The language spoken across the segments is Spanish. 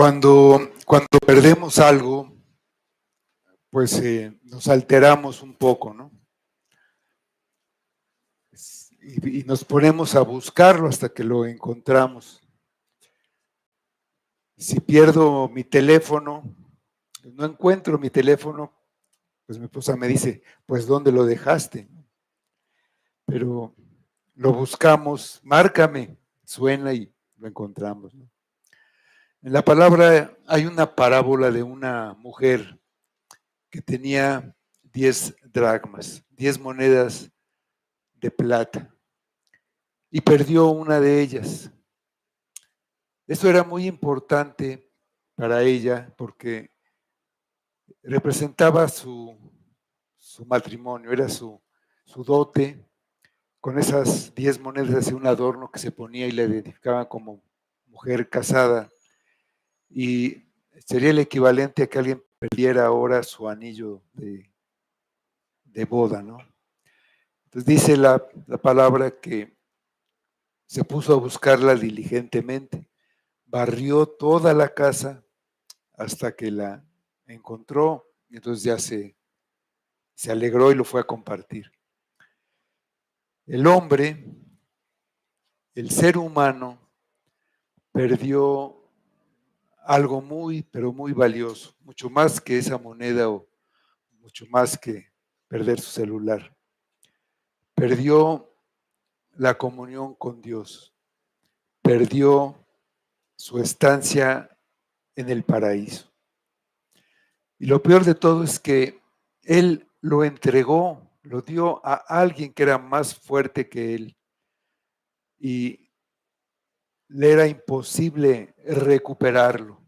Cuando perdemos algo, pues nos alteramos un poco, ¿no? Y nos ponemos a buscarlo hasta que lo encontramos. Si pierdo mi teléfono, no encuentro mi teléfono, pues mi esposa me dice, pues ¿dónde lo dejaste? Pero lo buscamos, márcame, suena y lo encontramos, ¿no? En la palabra hay una parábola de una mujer que tenía 10 dracmas, 10 monedas de plata, y perdió una de ellas. Esto era muy importante para ella porque representaba su matrimonio, era su dote. Con esas 10 monedas hacía un adorno que se ponía y la identificaban como mujer casada. Y sería el equivalente a que alguien perdiera ahora su anillo de boda, ¿no? Entonces dice la palabra que se puso a buscarla diligentemente, barrió toda la casa hasta que la encontró, y entonces ya se alegró y lo fue a compartir. El hombre, el ser humano, perdió algo muy, pero muy valioso, mucho más que esa moneda o mucho más que perder su celular. Perdió la comunión con Dios, perdió su estancia en el paraíso. Y lo peor de todo es que él lo entregó, lo dio a alguien que era más fuerte que él y le era imposible recuperarlo.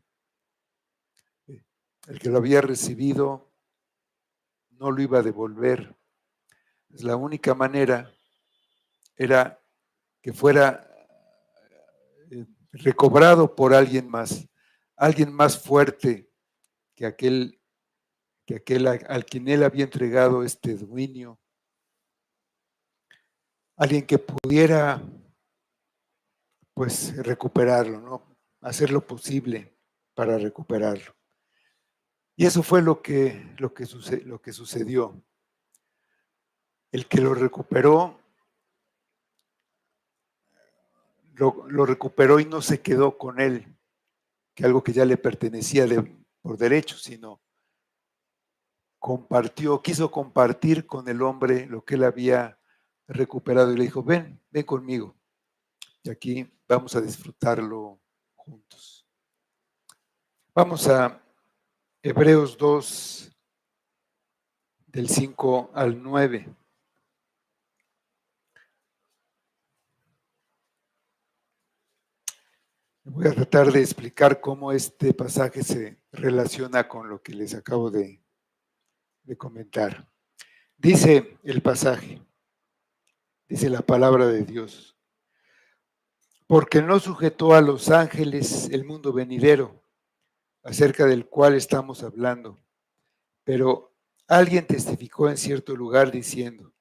El que lo había recibido no lo iba a devolver. La única manera era que fuera recobrado por alguien más fuerte que aquel al quien él había entregado este dominio, alguien que pudiera pues recuperarlo, ¿no? Hacer lo posible para recuperarlo. Y eso fue lo que sucedió. El que lo recuperó, lo recuperó y no se quedó con él, que algo que ya le pertenecía por derecho, sino quiso compartir con el hombre lo que él había recuperado y le dijo, ven conmigo. Y aquí vamos a disfrutarlo juntos. Vamos a Hebreos 2, del 5 al 9. Voy a tratar de explicar cómo este pasaje se relaciona con lo que les acabo de comentar. Dice el pasaje, dice la palabra de Dios, porque no sujetó a los ángeles el mundo venidero, acerca del cual estamos hablando, pero alguien testificó en cierto lugar diciendo,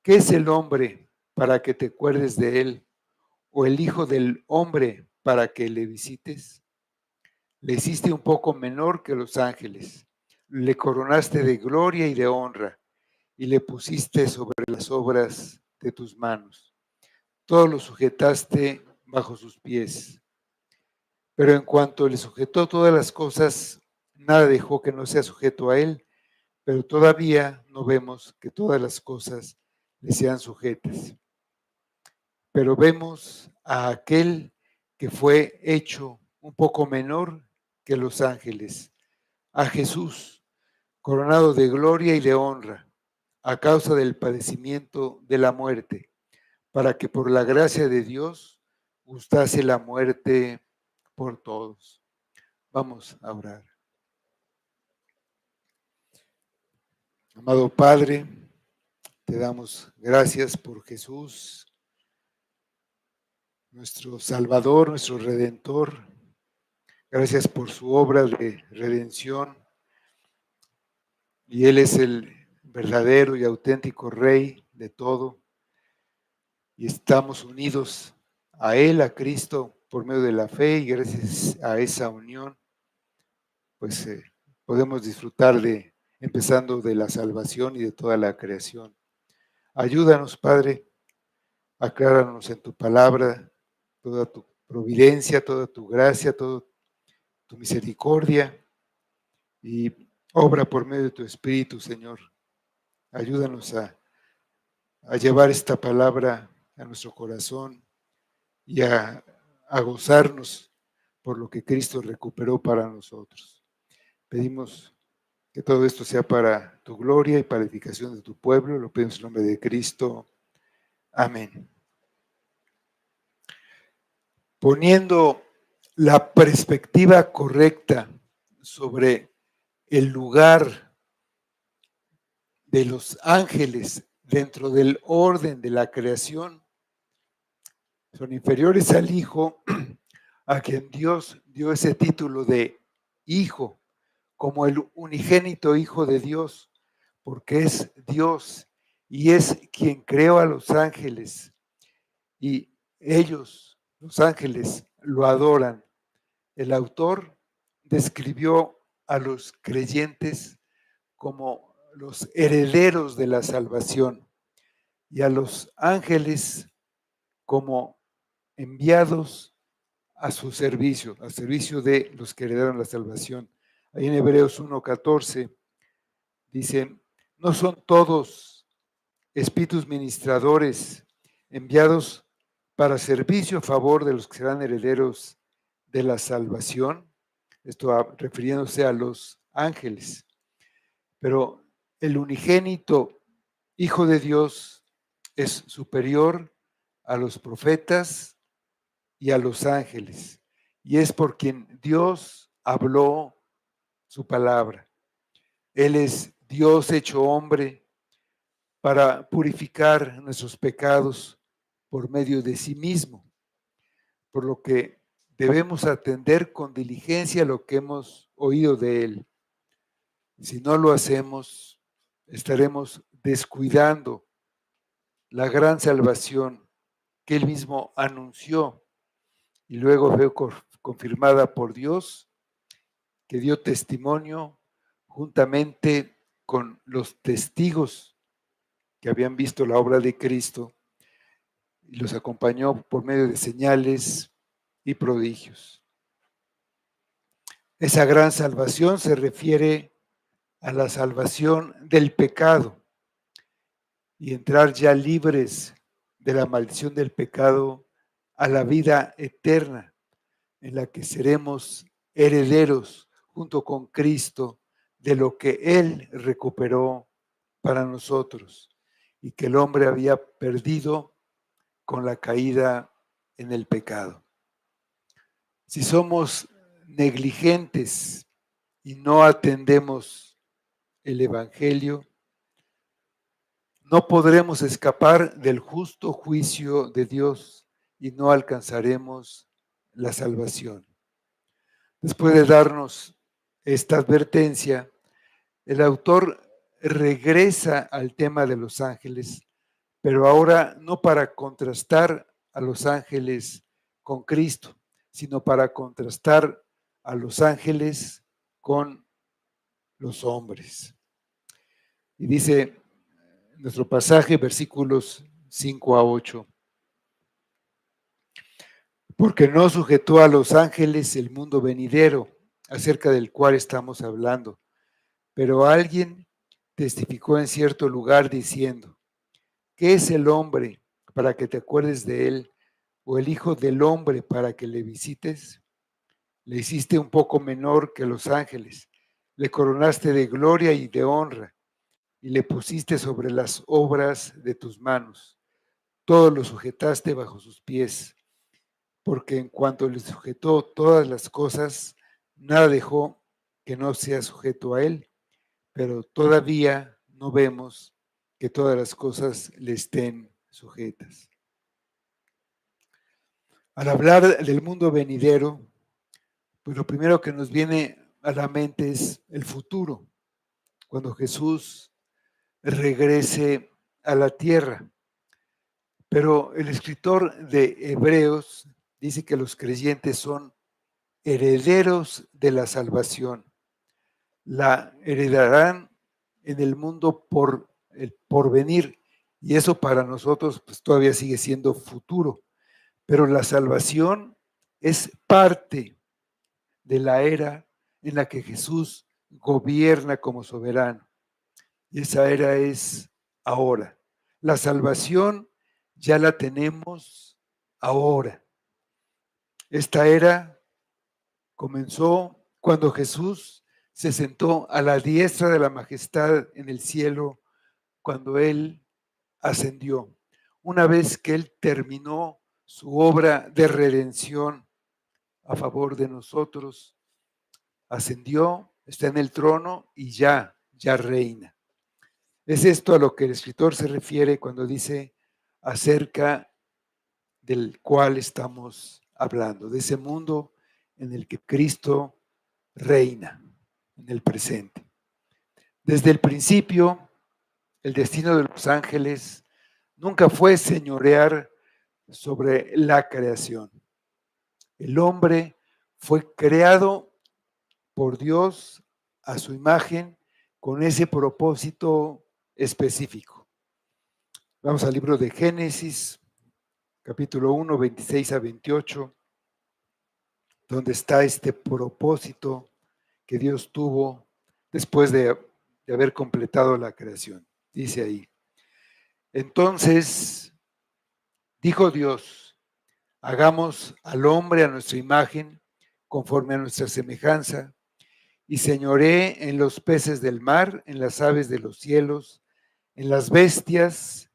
¿qué es el hombre para que te acuerdes de él? ¿O el hijo del hombre para que le visites? Le hiciste un poco menor que los ángeles, le coronaste de gloria y de honra, y le pusiste sobre las obras de tus manos. Todo lo sujetaste bajo sus pies. Pero en cuanto le sujetó todas las cosas, nada dejó que no sea sujeto a él, pero todavía no vemos que todas las cosas le sean sujetas. Pero vemos a aquel que fue hecho un poco menor que los ángeles, a Jesús, coronado de gloria y de honra, a causa del padecimiento de la muerte, para que por la gracia de Dios gustase la muerte por todos. Vamos a orar. Amado Padre, te damos gracias por Jesús, nuestro Salvador, nuestro Redentor. Gracias por su obra de redención. Y Él es el verdadero y auténtico Rey de todo. Y estamos unidos a Él, a Cristo, por medio de la fe, y gracias a esa unión, pues podemos disfrutar empezando de la salvación y de toda la creación. Ayúdanos, Padre, acláranos en tu palabra toda tu providencia, toda tu gracia, toda tu misericordia, y obra por medio de tu Espíritu, Señor. Ayúdanos a llevar esta palabra a nuestro corazón y a gozarnos por lo que Cristo recuperó para nosotros. Pedimos que todo esto sea para tu gloria y para edificación de tu pueblo. Lo pedimos en nombre de Cristo. Amén. Poniendo la perspectiva correcta sobre el lugar de los ángeles dentro del orden de la creación, son inferiores al Hijo, a quien Dios dio ese título de Hijo, como el unigénito Hijo de Dios, porque es Dios y es quien creó a los ángeles, y ellos, los ángeles, lo adoran. El autor describió a los creyentes como los herederos de la salvación y a los ángeles como enviados a su servicio, al servicio de los que heredaron la salvación. Ahí en Hebreos 1:14 dice: no son todos espíritus ministradores enviados para servicio a favor de los que serán herederos de la salvación, esto refiriéndose a los ángeles. Pero el unigénito Hijo de Dios es superior a los profetas y a los ángeles, y es por quien Dios habló su palabra. Él es Dios hecho hombre para purificar nuestros pecados por medio de sí mismo, por lo que debemos atender con diligencia lo que hemos oído de Él. Si no lo hacemos, estaremos descuidando la gran salvación que Él mismo anunció y luego fue confirmada por Dios, que dio testimonio juntamente con los testigos que habían visto la obra de Cristo y los acompañó por medio de señales y prodigios. Esa gran salvación se refiere a la salvación del pecado y entrar ya libres de la maldición del pecado a la vida eterna, en la que seremos herederos junto con Cristo de lo que Él recuperó para nosotros y que el hombre había perdido con la caída en el pecado. Si somos negligentes y no atendemos el Evangelio, no podremos escapar del justo juicio de Dios y no alcanzaremos la salvación. Después de darnos esta advertencia, el autor regresa al tema de los ángeles, pero ahora no para contrastar a los ángeles con Cristo, sino para contrastar a los ángeles con los hombres. Y dice nuestro pasaje, versículos 5-8. Porque no sujetó a los ángeles el mundo venidero, acerca del cual estamos hablando, pero alguien testificó en cierto lugar diciendo: ¿qué es el hombre para que te acuerdes de él, o el hijo del hombre para que le visites? Le hiciste un poco menor que los ángeles, le coronaste de gloria y de honra, y le pusiste sobre las obras de tus manos. Todo lo sujetaste bajo sus pies, porque en cuanto le sujetó todas las cosas, nada dejó que no sea sujeto a él, pero todavía no vemos que todas las cosas le estén sujetas. Al hablar del mundo venidero, pues lo primero que nos viene a la mente es el futuro, cuando Jesús regrese a la tierra. Pero el escritor de Hebreos dice que los creyentes son herederos de la salvación. La heredarán en el mundo por el porvenir, y eso para nosotros pues, todavía sigue siendo futuro. Pero la salvación es parte de la era en la que Jesús gobierna como soberano. Y esa era es ahora. La salvación ya la tenemos ahora. Esta era comenzó cuando Jesús se sentó a la diestra de la majestad en el cielo, cuando Él ascendió. Una vez que Él terminó su obra de redención a favor de nosotros, ascendió, está en el trono y ya reina. Es esto a lo que el escritor se refiere cuando dice acerca del cual estamos hablando, de ese mundo en el que Cristo reina en el presente. Desde el principio, el destino de los ángeles nunca fue señorear sobre la creación. El hombre fue creado por Dios a su imagen con ese propósito específico. Vamos al libro de Génesis, capítulo 1, 26 a 28, donde está este propósito que Dios tuvo después de haber completado la creación. Dice ahí, entonces dijo Dios, hagamos al hombre a nuestra imagen, conforme a nuestra semejanza, y señoré en los peces del mar, en las aves de los cielos, en las bestias,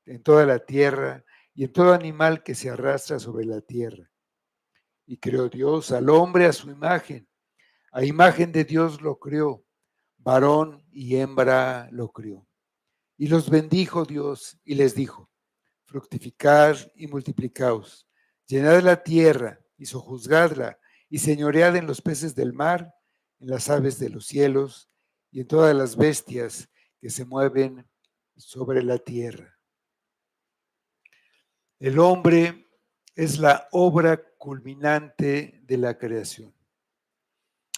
en toda la tierra, y en todo animal que se arrastra sobre la tierra. Y creó Dios al hombre a su imagen. A imagen de Dios lo creó, varón y hembra lo crió. Y los bendijo Dios y les dijo, fructificad y multiplicaos, llenad la tierra y sojuzgadla, y señoread en los peces del mar, en las aves de los cielos, y en todas las bestias que se mueven sobre la tierra. El hombre es la obra culminante de la creación.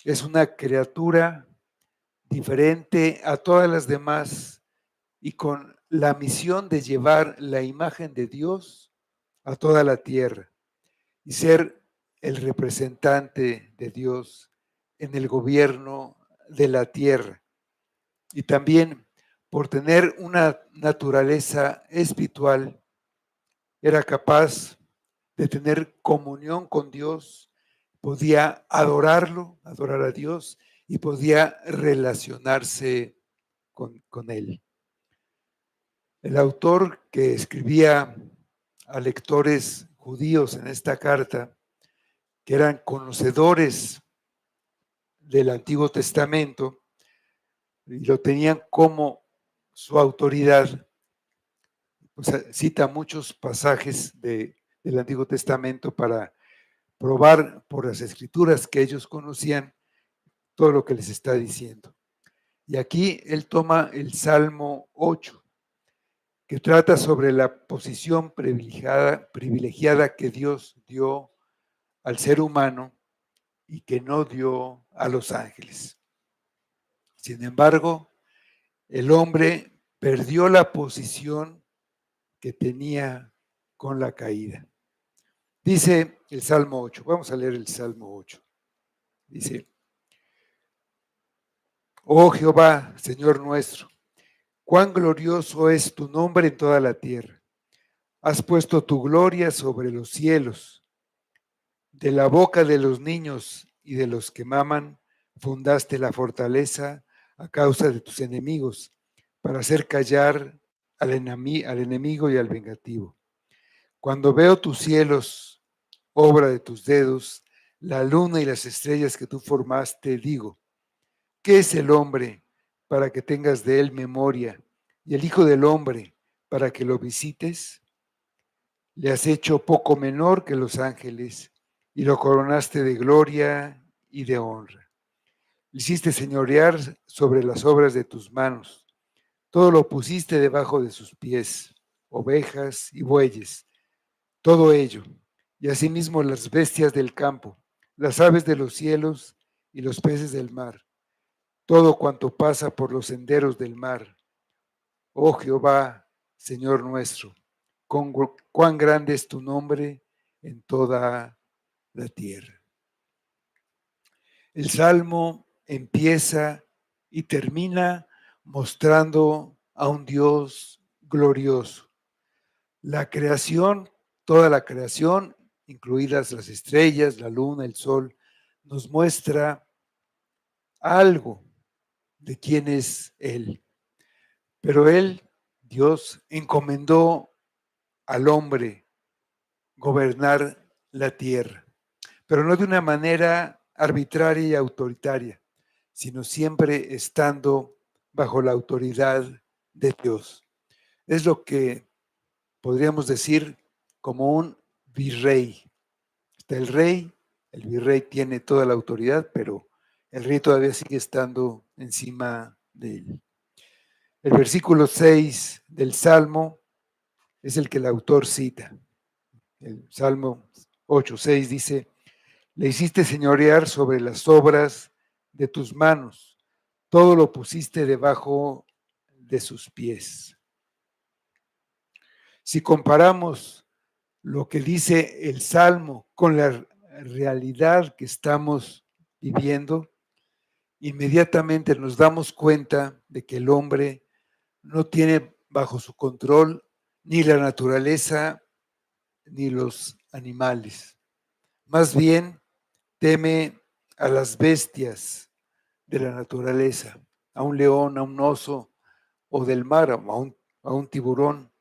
Es una criatura diferente a todas las demás y con la misión de llevar la imagen de Dios a toda la tierra y ser el representante de Dios en el gobierno de la tierra. Y también por tener una naturaleza espiritual, era capaz de tener comunión con Dios, podía adorarlo, adorar a Dios y podía relacionarse con Él. El autor que escribía a lectores judíos en esta carta, que eran conocedores del Antiguo Testamento y lo tenían como su autoridad, pues cita muchos pasajes del Antiguo Testamento para probar por las escrituras que ellos conocían todo lo que les está diciendo. Y aquí él toma el Salmo 8, que trata sobre la posición privilegiada que Dios dio al ser humano y que no dio a los ángeles. Sin embargo, el hombre perdió la posición que tenía con la caída. Dice el Salmo 8, vamos a leer el Salmo 8. Dice, oh Jehová, Señor nuestro, cuán glorioso es tu nombre en toda la tierra. Has puesto tu gloria sobre los cielos. De la boca de los niños y de los que maman, fundaste la fortaleza a causa de tus enemigos, para hacer callar al enemigo y al vengativo. Cuando veo tus cielos, obra de tus dedos, la luna y las estrellas que tú formaste, digo, ¿qué es el hombre para que tengas de él memoria? Y el hijo del hombre para que lo visites. Le has hecho poco menor que los ángeles y lo coronaste de gloria y de honra. Le hiciste señorear sobre las obras de tus manos. Todo lo pusiste debajo de sus pies, ovejas y bueyes, todo ello, y asimismo las bestias del campo, las aves de los cielos y los peces del mar, todo cuanto pasa por los senderos del mar. Oh Jehová, Señor nuestro, cuán grande es tu nombre en toda la tierra. El Salmo empieza y termina mostrando a un Dios glorioso. La creación, toda la creación, incluidas las estrellas, la luna, el sol, nos muestra algo de quién es Él. Pero Él, Dios, encomendó al hombre gobernar la tierra, pero no de una manera arbitraria y autoritaria, sino siempre estando bajo la autoridad de Dios. Es lo que podríamos decir como un virrey. Está el virrey tiene toda la autoridad, pero el rey todavía sigue estando encima de él. El versículo 6 del Salmo es el que el autor cita. El Salmo 8:6 dice: le hiciste señorear sobre las obras de tus manos, todo lo pusiste debajo de sus pies. Si comparamos lo que dice el Salmo con la realidad que estamos viviendo, inmediatamente nos damos cuenta de que el hombre no tiene bajo su control ni la naturaleza ni los animales. Más bien teme a las bestias de la naturaleza, a un león, a un oso o del mar, a un tiburón.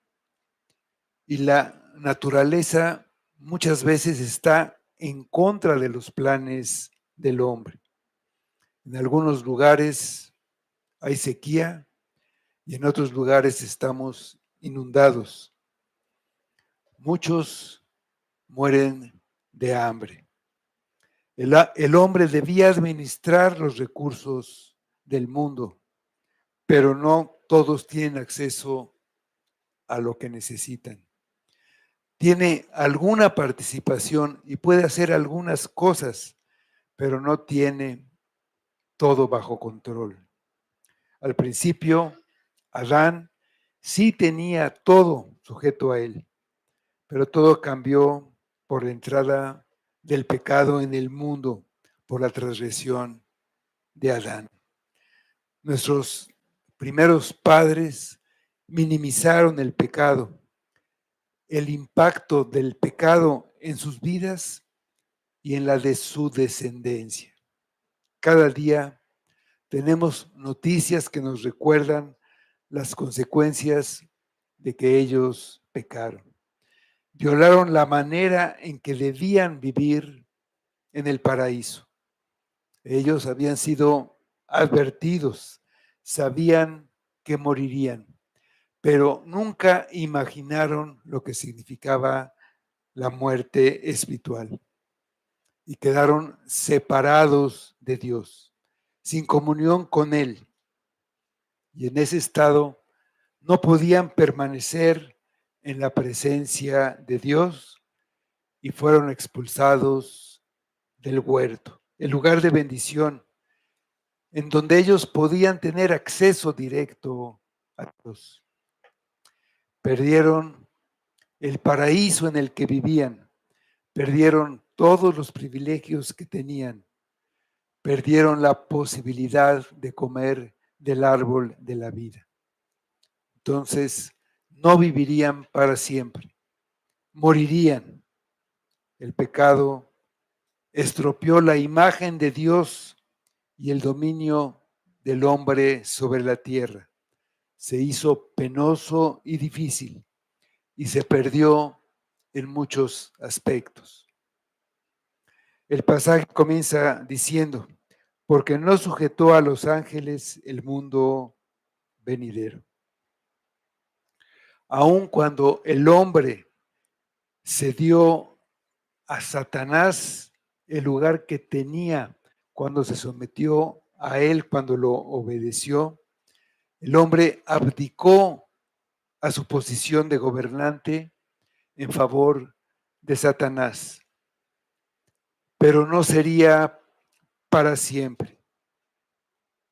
Y la naturaleza muchas veces está en contra de los planes del hombre. En algunos lugares hay sequía y en otros lugares estamos inundados. Muchos mueren de hambre. El hombre debía administrar los recursos del mundo, pero no todos tienen acceso a lo que necesitan. Tiene alguna participación y puede hacer algunas cosas, pero no tiene todo bajo control. Al principio, Adán sí tenía todo sujeto a él, pero todo cambió por la entrada del pecado en el mundo, por la transgresión de Adán. Nuestros primeros padres minimizaron el pecado, el impacto del pecado en sus vidas y en la de su descendencia. Cada día tenemos noticias que nos recuerdan las consecuencias de que ellos pecaron. Violaron la manera en que debían vivir en el paraíso. Ellos habían sido advertidos, sabían que morirían, pero nunca imaginaron lo que significaba la muerte espiritual y quedaron separados de Dios, sin comunión con Él. Y en ese estado no podían permanecer en la presencia de Dios y fueron expulsados del huerto, el lugar de bendición, en donde ellos podían tener acceso directo a Dios. Perdieron el paraíso en el que vivían, perdieron todos los privilegios que tenían, perdieron la posibilidad de comer del árbol de la vida. Entonces, no vivirían para siempre, morirían. El pecado estropeó la imagen de Dios y el dominio del hombre sobre la tierra. Se hizo penoso y difícil y se perdió en muchos aspectos. El pasaje comienza diciendo: porque no sujetó a los ángeles el mundo venidero. Aun cuando el hombre cedió a Satanás el lugar que tenía cuando se sometió a él, cuando lo obedeció, el hombre abdicó a su posición de gobernante en favor de Satanás, pero no sería para siempre.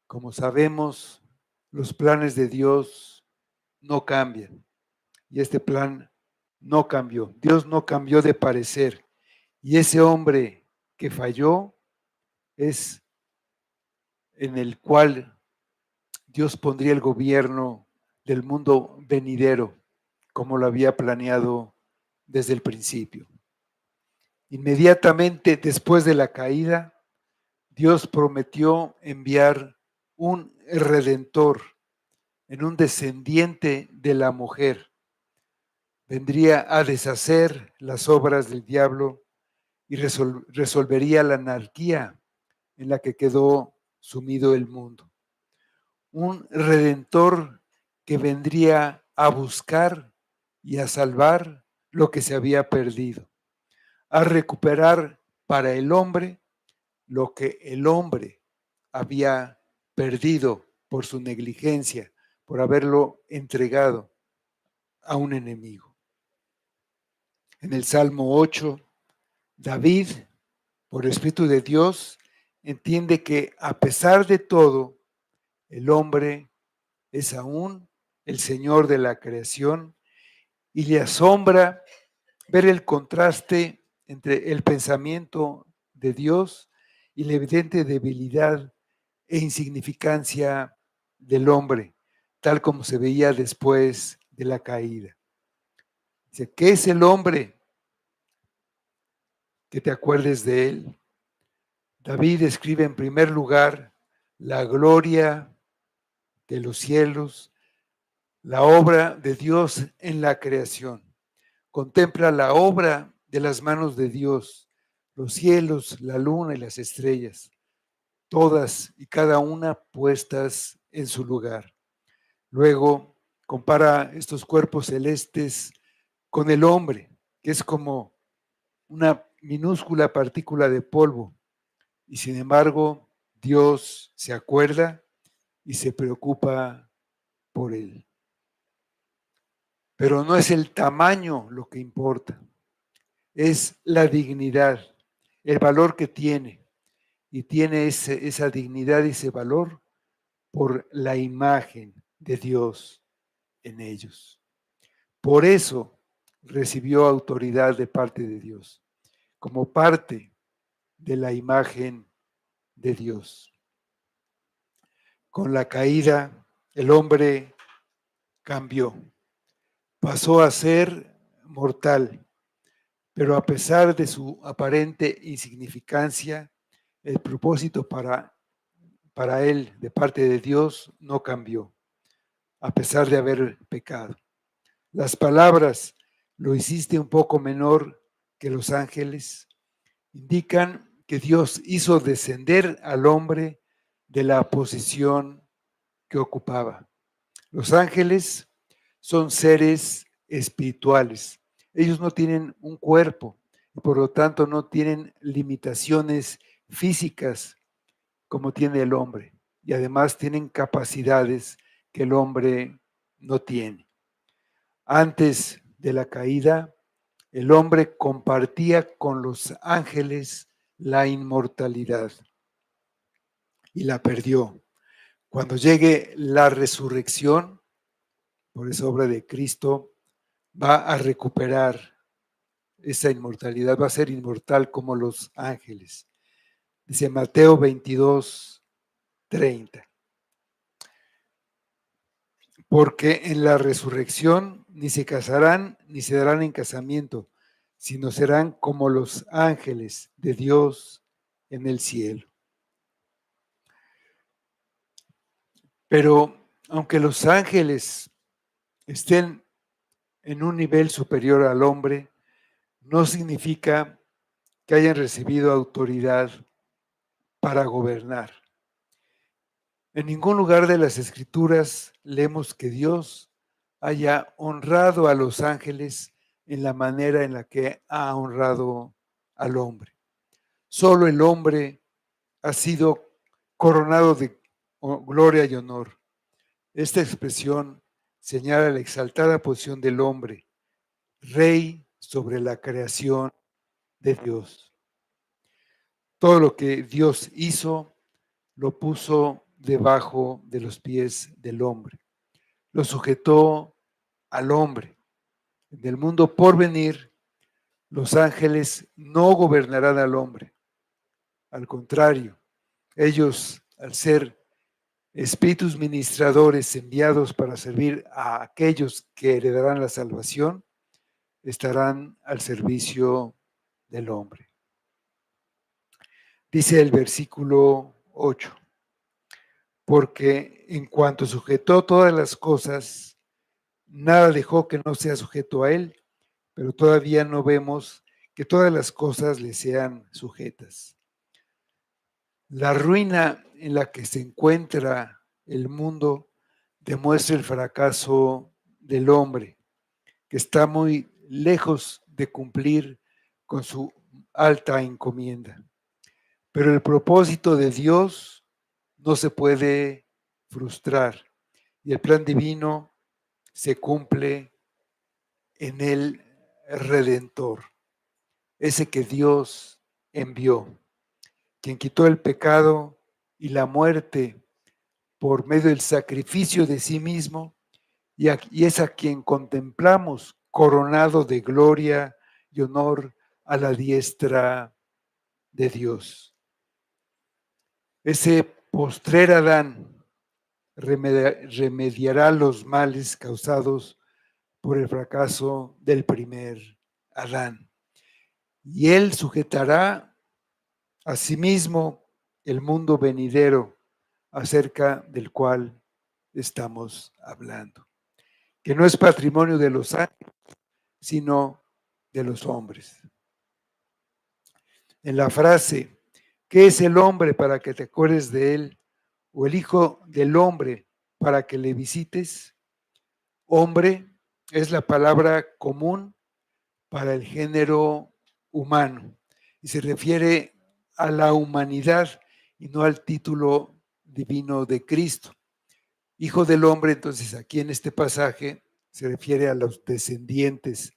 Como sabemos, los planes de Dios no cambian y este plan no cambió. Dios no cambió de parecer y ese hombre que falló es en el cual Dios pondría el gobierno del mundo venidero, como lo había planeado desde el principio. Inmediatamente después de la caída, Dios prometió enviar un redentor en un descendiente de la mujer. Vendría a deshacer las obras del diablo y resolvería la anarquía en la que quedó sumido el mundo. Un redentor que vendría a buscar y a salvar lo que se había perdido, a recuperar para el hombre lo que el hombre había perdido por su negligencia, por haberlo entregado a un enemigo. En el Salmo 8, David, por el Espíritu de Dios, entiende que a pesar de todo, el hombre es aún el Señor de la creación y le asombra ver el contraste entre el pensamiento de Dios y la evidente debilidad e insignificancia del hombre, tal como se veía después de la caída. Dice, ¿qué es el hombre? Que te acuerdes de él. David escribe en primer lugar la gloria de los cielos, la obra de Dios en la creación. Contempla la obra de las manos de Dios, los cielos, la luna y las estrellas, todas y cada una puestas en su lugar. Luego compara estos cuerpos celestes con el hombre, que es como una minúscula partícula de polvo. Y sin embargo, Dios se acuerda y se preocupa por él. Pero no es el tamaño lo que importa, es la dignidad, el valor que tiene. Y tiene esa dignidad y ese valor por la imagen de Dios en ellos. Por eso recibió autoridad de parte de Dios, como parte de la imagen de Dios. Con la caída, el hombre cambió, pasó a ser mortal, pero a pesar de su aparente insignificancia, el propósito para él de parte de Dios no cambió, a pesar de haber pecado. Las palabras, lo hiciste un poco menor que los ángeles, indican que Dios hizo descender al hombre de la posición que ocupaba. Los ángeles son seres espirituales. Ellos no tienen un cuerpo y por lo tanto no tienen limitaciones físicas como tiene el hombre. Y además tienen capacidades que el hombre no tiene. Antes de la caída, el hombre compartía con los ángeles la inmortalidad y la perdió. Cuando llegue la resurrección, por esa obra de Cristo, va a recuperar esa inmortalidad, va a ser inmortal como los ángeles. Dice Mateo 22:30. Porque en la resurrección ni se casarán ni se darán en casamiento, sino serán como los ángeles de Dios en el cielo. Pero aunque los ángeles estén en un nivel superior al hombre, no significa que hayan recibido autoridad para gobernar. En ningún lugar de las Escrituras leemos que Dios haya honrado a los ángeles en la manera en la que ha honrado al hombre. Solo el hombre ha sido coronado de gloria y honor. Esta expresión señala la exaltada posición del hombre, rey sobre la creación de Dios. Todo lo que Dios hizo lo puso debajo de los pies del hombre. Lo sujetó al hombre. En el mundo por venir, los ángeles no gobernarán al hombre. Al contrario, ellos, al ser espíritus ministradores enviados para servir a aquellos que heredarán la salvación, estarán al servicio del hombre. Dice el versículo 8, porque en cuanto sujetó todas las cosas, nada dejó que no sea sujeto a él, pero todavía no vemos que todas las cosas le sean sujetas. La ruina en la que se encuentra el mundo demuestra el fracaso del hombre, que está muy lejos de cumplir con su alta encomienda. Pero el propósito de Dios no se puede frustrar y el plan divino se cumple en el Redentor, ese que Dios envió, quien quitó el pecado y la muerte por medio del sacrificio de sí mismo, y es a quien contemplamos coronado de gloria y honor a la diestra de Dios. Ese postrer Adán remediará los males causados por el fracaso del primer Adán. Y él sujetará a sí mismo el mundo venidero acerca del cual estamos hablando, que no es patrimonio de los ángeles, sino de los hombres. En la frase, ¿qué es el hombre para que te acuerdes de él? O el hijo del hombre para que le visites. Hombre es la palabra común para el género humano y se refiere a la humanidad y no al título divino de Cristo. Hijo del hombre, entonces aquí en este pasaje se refiere a los descendientes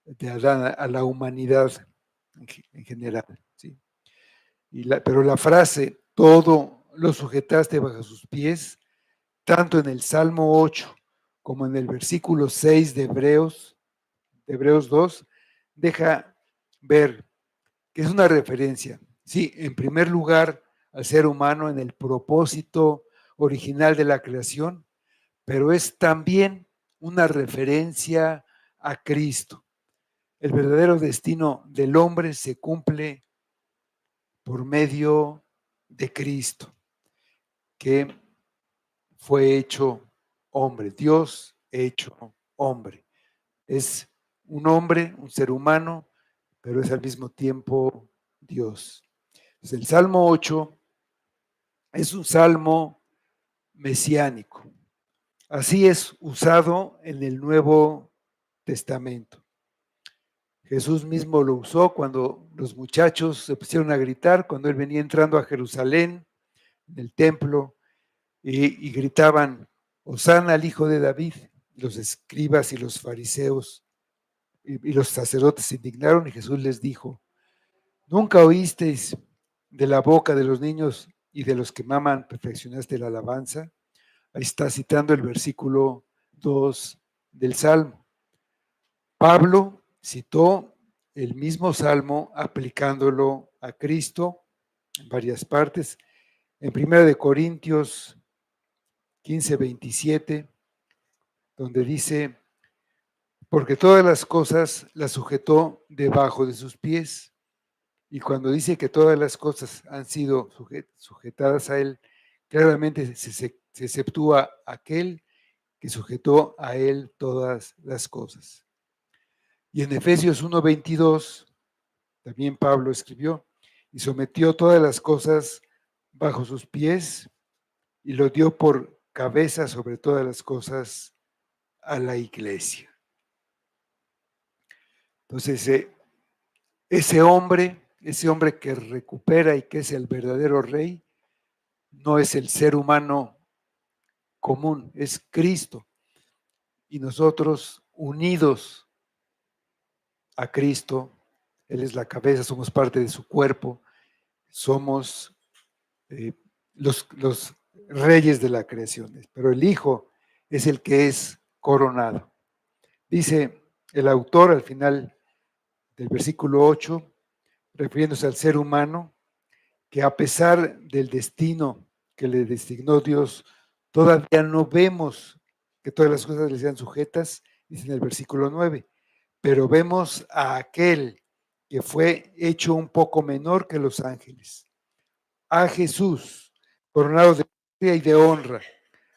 de Adán, a la humanidad en general, ¿sí? Pero la frase, todo lo sujetaste bajo sus pies, tanto en el Salmo 8 como en el versículo 6 de Hebreos 2, deja ver que es una referencia, sí, en primer lugar al ser humano en el propósito original de la creación, pero es también una referencia a Cristo. El verdadero destino del hombre se cumple por medio de Cristo, que fue hecho hombre, Dios hecho hombre. Es un hombre, un ser humano, pero es al mismo tiempo Dios. Entonces, el Salmo 8 es un salmo mesiánico. Así es usado en el Nuevo Testamento. Jesús mismo lo usó cuando los muchachos se pusieron a gritar, cuando él venía entrando a Jerusalén, en el templo, y gritaban, Hosana al Hijo de David. Los escribas y los fariseos y los sacerdotes se indignaron y Jesús les dijo, ¿nunca oísteis de la boca de los niños y de los que maman perfeccionaste la alabanza? Ahí está citando el versículo 2 del Salmo. Pablo citó el mismo Salmo aplicándolo a Cristo en varias partes. En 1 Corintios 15:27, donde dice, porque todas las cosas las sujetó debajo de sus pies. Y cuando dice que todas las cosas han sido sujetadas a él, claramente se exceptúa aquel que sujetó a él todas las cosas. Y en Efesios 1:22, también Pablo escribió, y sometió todas las cosas bajo sus pies y lo dio por cabeza sobre todas las cosas a la iglesia. Entonces, ese hombre que recupera y que es el verdadero rey, no es el ser humano común, es Cristo. Y nosotros unidos a Cristo. Él es la cabeza, somos parte de su cuerpo, somos eh, los reyes de la creación, pero el Hijo es el que es coronado. Dice el autor al final del versículo 8, refiriéndose al ser humano, que a pesar del destino que le designó Dios, todavía no vemos que todas las cosas le sean sujetas, dice en el versículo 9, pero vemos a aquel que fue hecho un poco menor que los ángeles, a Jesús, coronado de gloria y de honra,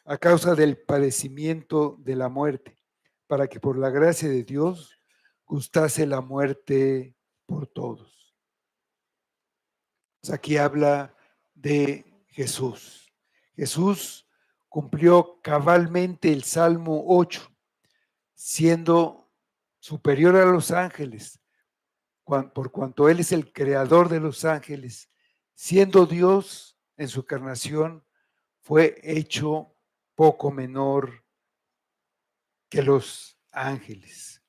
a causa del padecimiento de la muerte, para que por la gracia de Dios gustase la muerte por todos. Aquí habla de Jesús. Jesús cumplió cabalmente el Salmo 8, siendo superior a los ángeles, por cuanto Él es el creador de los ángeles, siendo Dios en su encarnación, fue hecho poco menor que los ángeles.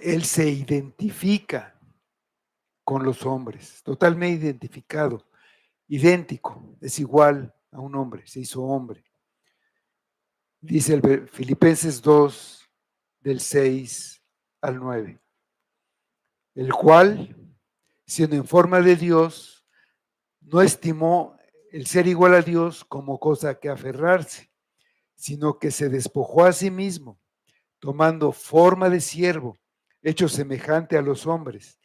Él se identifica con los hombres, totalmente identificado, idéntico, es igual a un hombre, se hizo hombre. Dice el Filipenses 2, del 6 al 9, el cual, siendo en forma de Dios, no estimó el ser igual a Dios como cosa que aferrarse, sino que se despojó a sí mismo, tomando forma de siervo, hecho semejante a los hombres,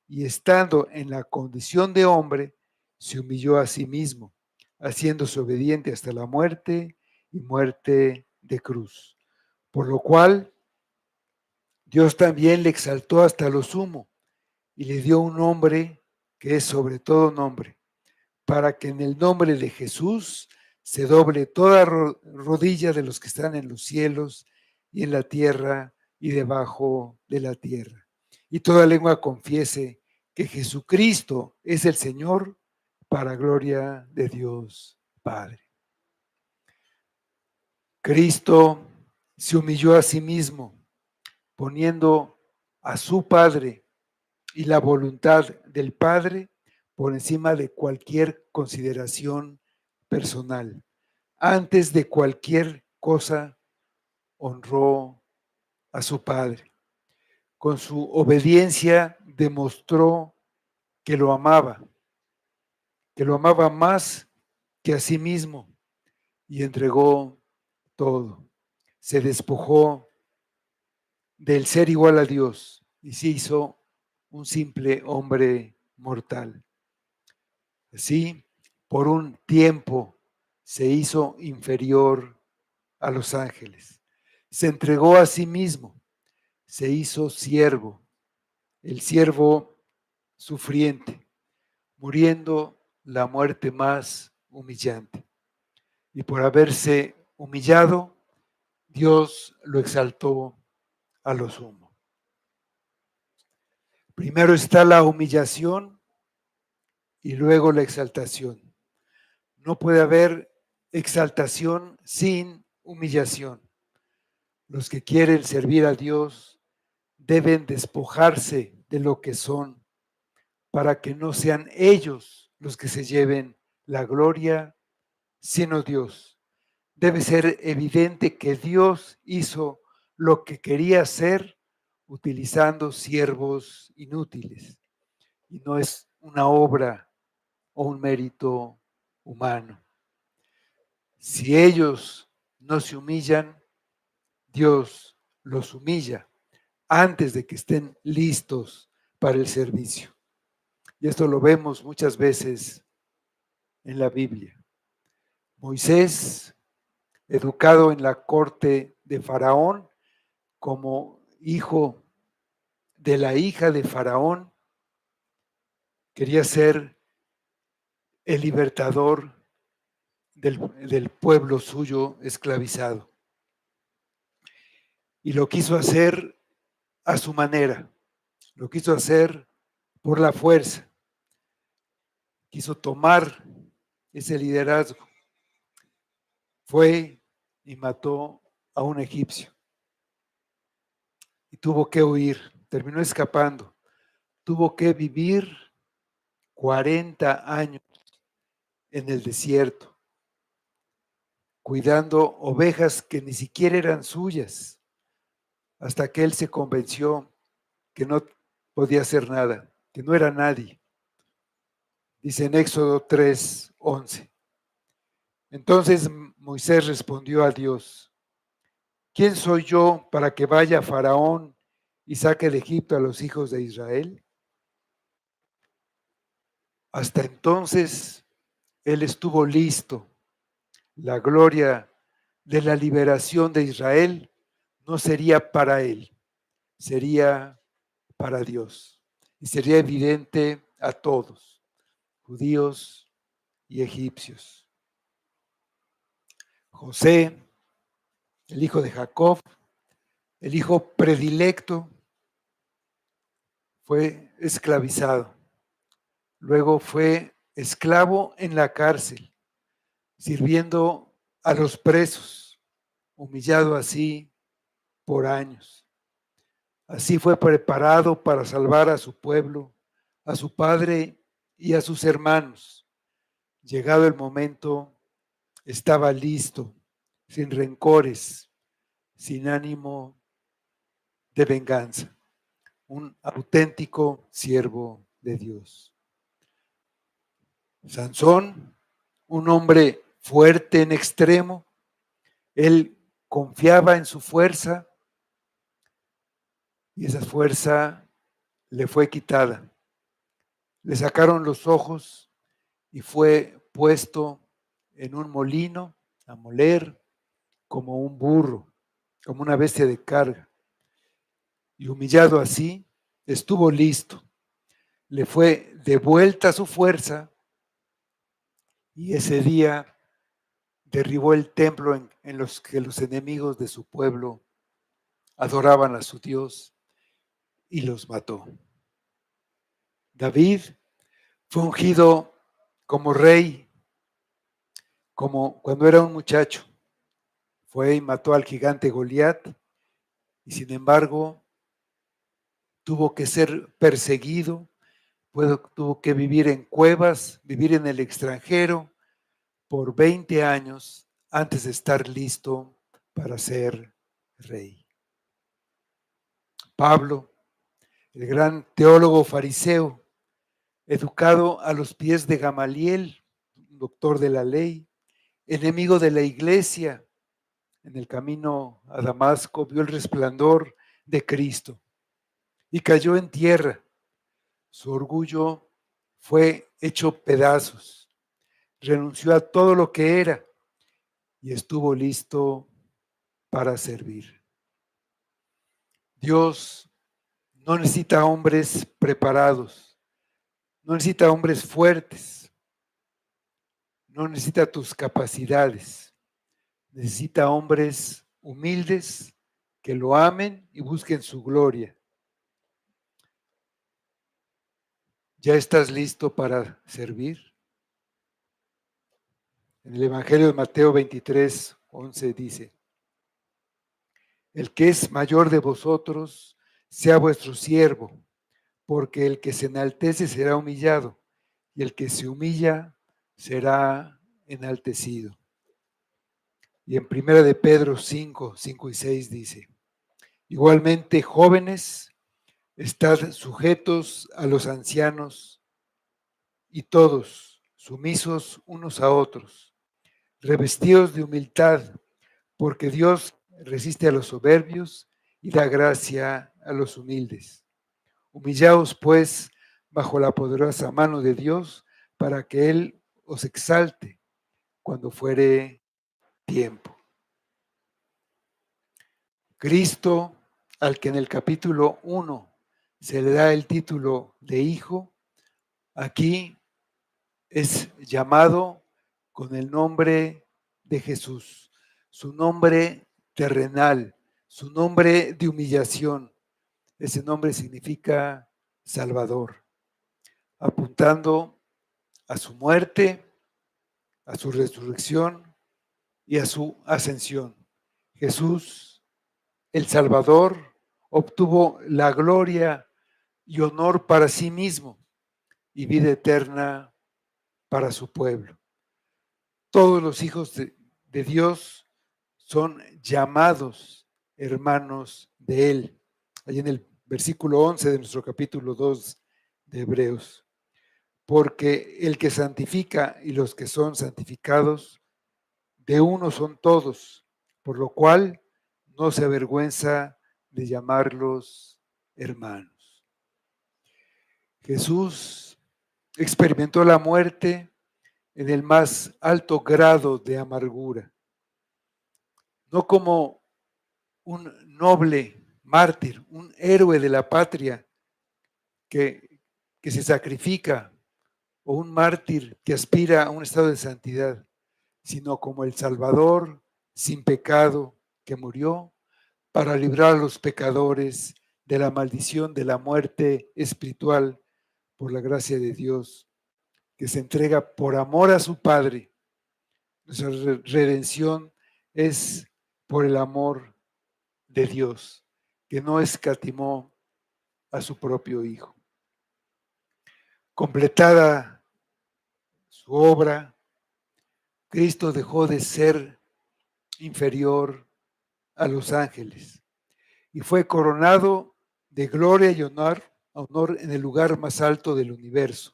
y estando en la condición de hombre, se humilló a sí mismo, haciéndose obediente hasta la muerte y muerte de cruz. Por lo cual, Dios también le exaltó hasta lo sumo y le dio un nombre que es sobre todo nombre, para que en el nombre de Jesús se doble toda rodilla de los que están en los cielos y en la tierra y debajo de la tierra. Y toda lengua confiese que Jesucristo es el Señor, para gloria de Dios Padre. Cristo se humilló a sí mismo, poniendo a su Padre y la voluntad del Padre por encima de cualquier consideración personal. Antes de cualquier cosa, honró a su Padre. Con su obediencia demostró que lo amaba más que a sí mismo y entregó todo. Se despojó del ser igual a Dios y se hizo un simple hombre mortal. Así, por un tiempo se hizo inferior a los ángeles. Se entregó a sí mismo, se hizo siervo, el siervo sufriente, muriendo la muerte más humillante. Y por haberse humillado, Dios lo exaltó a lo sumo. Primero está la humillación y luego la exaltación. No puede haber exaltación sin humillación. Los que quieren servir a Dios deben despojarse de lo que son para que no sean ellos los que se lleven la gloria, sino Dios. Debe ser evidente que Dios hizo lo que quería hacer utilizando siervos inútiles y no es una obra o un mérito humano. Si ellos no se humillan, Dios los humilla antes de que estén listos para el servicio. Y esto lo vemos muchas veces en la Biblia. Moisés, educado en la corte de Faraón como hijo de la hija de Faraón, quería ser el libertador del pueblo suyo esclavizado. Y lo quiso hacer a su manera, lo quiso hacer por la fuerza, quiso tomar ese liderazgo. Fue y mató a un egipcio. y tuvo que huir, terminó escapando, tuvo que vivir 40 años en el desierto, cuidando ovejas que ni siquiera eran suyas, hasta que él se convenció que no podía hacer nada, que no era nadie. Dice en Éxodo 3:11. Entonces Moisés respondió a Dios: ¿quién soy yo para que vaya a Faraón y saque de Egipto a los hijos de Israel? Hasta entonces él estuvo listo. La gloria de la liberación de Israel no sería para él, sería para Dios. Y sería evidente a todos, judíos y egipcios. José, el hijo de Jacob, el hijo predilecto, fue esclavizado. Luego fue esclavo en la cárcel, sirviendo a los presos, humillado así por años. Así fue preparado para salvar a su pueblo, a su padre y a sus hermanos. Llegado el momento, estaba listo, sin rencores, sin ánimo de venganza, un auténtico siervo de Dios. Sansón, un hombre fuerte en extremo, él confiaba en su fuerza y esa fuerza le fue quitada. Le sacaron los ojos y fue puesto en un molino a moler como un burro, como una bestia de carga. Y humillado así, estuvo listo. Le fue devuelta su fuerza y ese día derribó el templo en los que los enemigos de su pueblo adoraban a su Dios y los mató. David fue ungido como rey, como cuando era un muchacho. Fue y mató al gigante Goliat y sin embargo tuvo que ser perseguido, tuvo que vivir en cuevas, vivir en el extranjero por 20 años antes de estar listo para ser rey. Pablo, el gran teólogo fariseo, educado a los pies de Gamaliel, doctor de la ley, enemigo de la iglesia, en el camino a Damasco vio el resplandor de Cristo y cayó en tierra. Su orgullo fue hecho pedazos. Renunció a todo lo que era y estuvo listo para servir. Dios no necesita hombres preparados, no necesita hombres fuertes, no necesita tus capacidades, necesita hombres humildes que lo amen y busquen su gloria. ¿Ya estás listo para servir? En el Evangelio de Mateo 23:11 dice: el que es mayor de vosotros sea vuestro siervo, porque el que se enaltece será humillado, y el que se humilla será enaltecido. Y en 1 de Pedro 5:5 y 6 dice: igualmente, jóvenes, estad sujetos a los ancianos y todos sumisos unos a otros, revestidos de humildad, porque Dios resiste a los soberbios y da gracia a los humildes. Humillaos, pues, bajo la poderosa mano de Dios, para que Él os exalte cuando fuere tiempo. Cristo, al que en el capítulo 1 se le da el título de Hijo, aquí es llamado con el nombre de Jesús, su nombre terrenal, su nombre de humillación. Ese nombre significa Salvador, apuntando a su muerte, a su resurrección y a su ascensión. Jesús, el Salvador, obtuvo la gloria y honor para sí mismo y vida eterna para su pueblo. Todos los hijos de Dios son llamados hermanos de Él. Ahí en el versículo 11 de nuestro capítulo 2 de Hebreos. Porque el que santifica y los que son santificados, de uno son todos, por lo cual no se avergüenza de llamarlos hermanos. Jesús experimentó la muerte en el más alto grado de amargura, no como un noble mártir, un héroe de la patria que se sacrifica, o un mártir que aspira a un estado de santidad, sino como el Salvador sin pecado que murió para librar a los pecadores de la maldición de la muerte espiritual por la gracia de Dios, que se entrega por amor a su Padre. Nuestra redención es por el amor de Dios, que no escatimó a su propio Hijo. Completada su obra, Cristo dejó de ser inferior a los ángeles y fue coronado de gloria y honor en el lugar más alto del universo,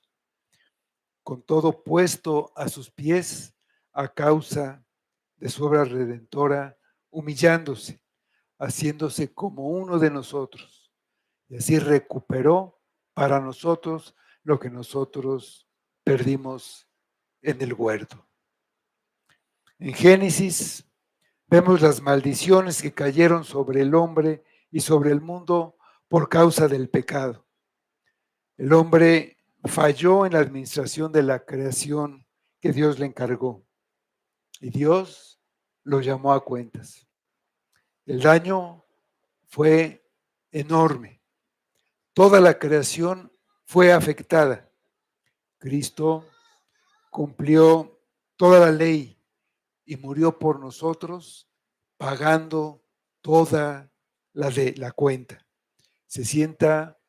con todo puesto a sus pies a causa de su obra redentora, humillándose, haciéndose como uno de nosotros, y así recuperó para nosotros lo que nosotros perdimos en el huerto. En Génesis vemos las maldiciones que cayeron sobre el hombre y sobre el mundo por causa del pecado. El hombre falló en la administración de la creación que Dios le encargó y Dios lo llamó a cuentas. El daño fue enorme. Toda la creación fue afectada. Cristo cumplió toda la ley y murió por nosotros, pagando toda la cuenta. Se sienta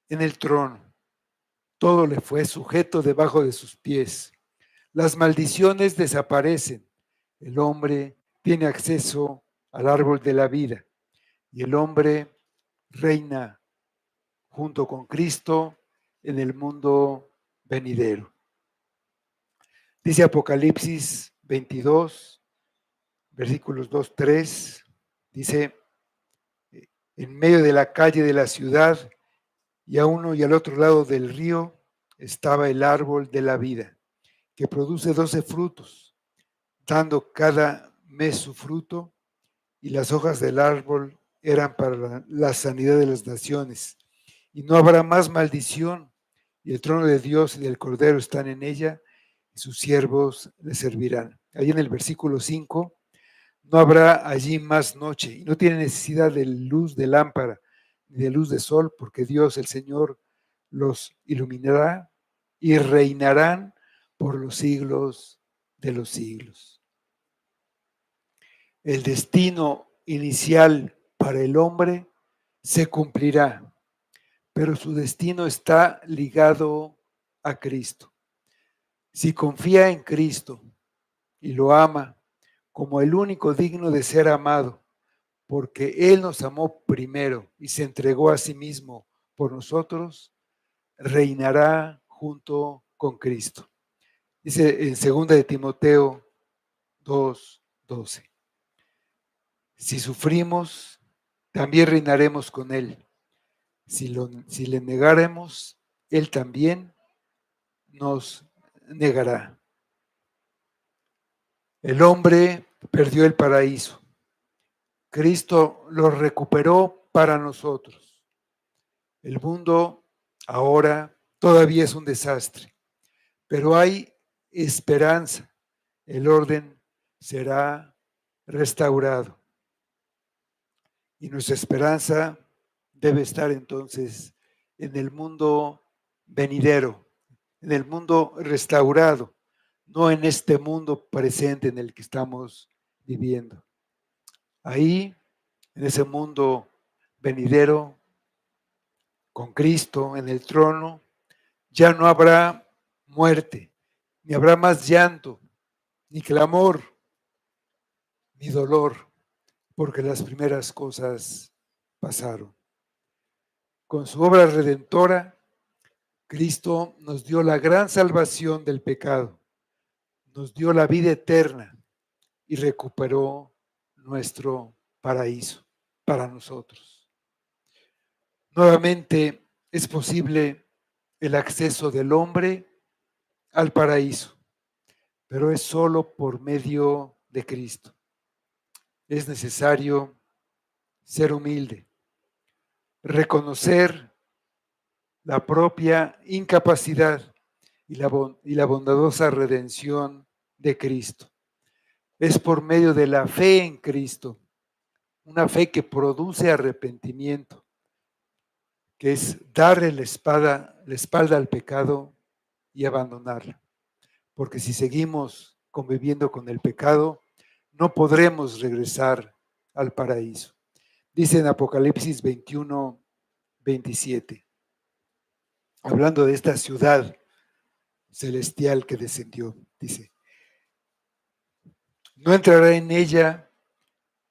en el trono. Todo le fue sujeto debajo de sus pies. Las maldiciones desaparecen. El hombre tiene acceso al árbol de la vida y el hombre reina junto con Cristo en el mundo venidero. Dice Apocalipsis 22, versículos 2, 3, dice, en medio de la calle de la ciudad y a uno y al otro lado del río estaba el árbol de la vida, que produce 12 frutos, dando cada mes su fruto, y las hojas del árbol eran para la sanidad de las naciones. Y no habrá más maldición, y el trono de Dios y del Cordero están en ella, y sus siervos le servirán. Ahí en el versículo 5, no habrá allí más noche, y no tiene necesidad de luz de lámpara, ni de luz de sol, porque Dios, el Señor, los iluminará y reinarán por los siglos de los siglos. El destino inicial para el hombre se cumplirá, pero su destino está ligado a Cristo. Si confía en Cristo y lo ama como el único digno de ser amado, porque Él nos amó primero y se entregó a sí mismo por nosotros, reinará junto con Cristo. Dice en 2 de Timoteo 2:12. Si sufrimos, también reinaremos con Él. Si le negaremos, Él también nos negará. El hombre perdió el paraíso. Cristo lo recuperó para nosotros. El mundo ahora todavía es un desastre, pero hay esperanza. El orden será restaurado. Y nuestra esperanza debe estar entonces en el mundo venidero, en el mundo restaurado, no en este mundo presente en el que estamos viviendo. Ahí, en ese mundo venidero, con Cristo en el trono, ya no habrá muerte, ni habrá más llanto, ni clamor, ni dolor, porque las primeras cosas pasaron. Con su obra redentora, Cristo nos dio la gran salvación del pecado, nos dio la vida eterna y recuperó nuestro paraíso para nosotros. Nuevamente es posible el acceso del hombre al paraíso, pero es solo por medio de Cristo. Es necesario ser humilde, reconocer la propia incapacidad y la bondadosa redención de Cristo. Es por medio de la fe en Cristo, una fe que produce arrepentimiento, que es darle la espalda al pecado y abandonarla. Porque si seguimos conviviendo con el pecado, no podremos regresar al paraíso. Dice en Apocalipsis 21, 27, hablando de esta ciudad celestial que descendió, dice, no entrará en ella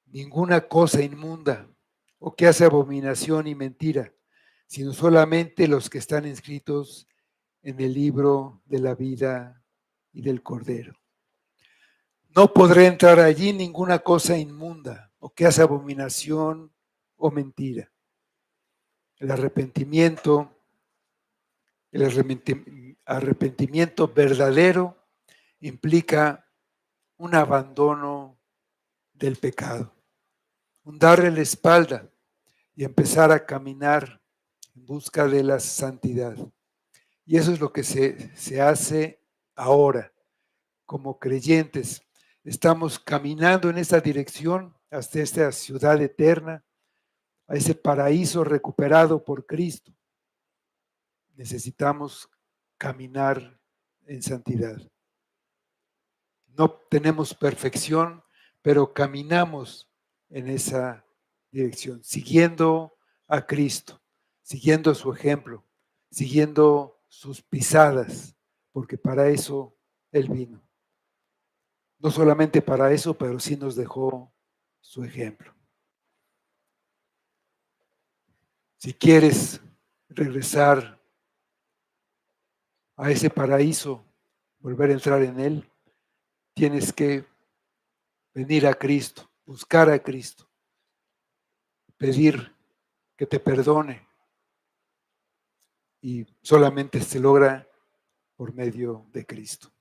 ninguna cosa inmunda o que hace abominación y mentira, sino solamente los que están inscritos en el libro de la vida y del Cordero. No podrá entrar allí ninguna cosa inmunda o que hace abominación o mentira. El arrepentimiento verdadero implica un abandono del pecado, un darle la espalda y empezar a caminar en busca de la santidad. Y eso es lo que se hace ahora como creyentes. Estamos caminando en esa dirección hasta esta ciudad eterna, a ese paraíso recuperado por Cristo. Necesitamos caminar en santidad. No tenemos perfección, pero caminamos en esa dirección, siguiendo a Cristo, siguiendo su ejemplo, siguiendo sus pisadas, porque para eso Él vino. No solamente para eso, pero sí nos dejó su ejemplo. Si quieres regresar a ese paraíso, volver a entrar en Él, tienes que venir a Cristo, buscar a Cristo, pedir que te perdone, y solamente se logra por medio de Cristo.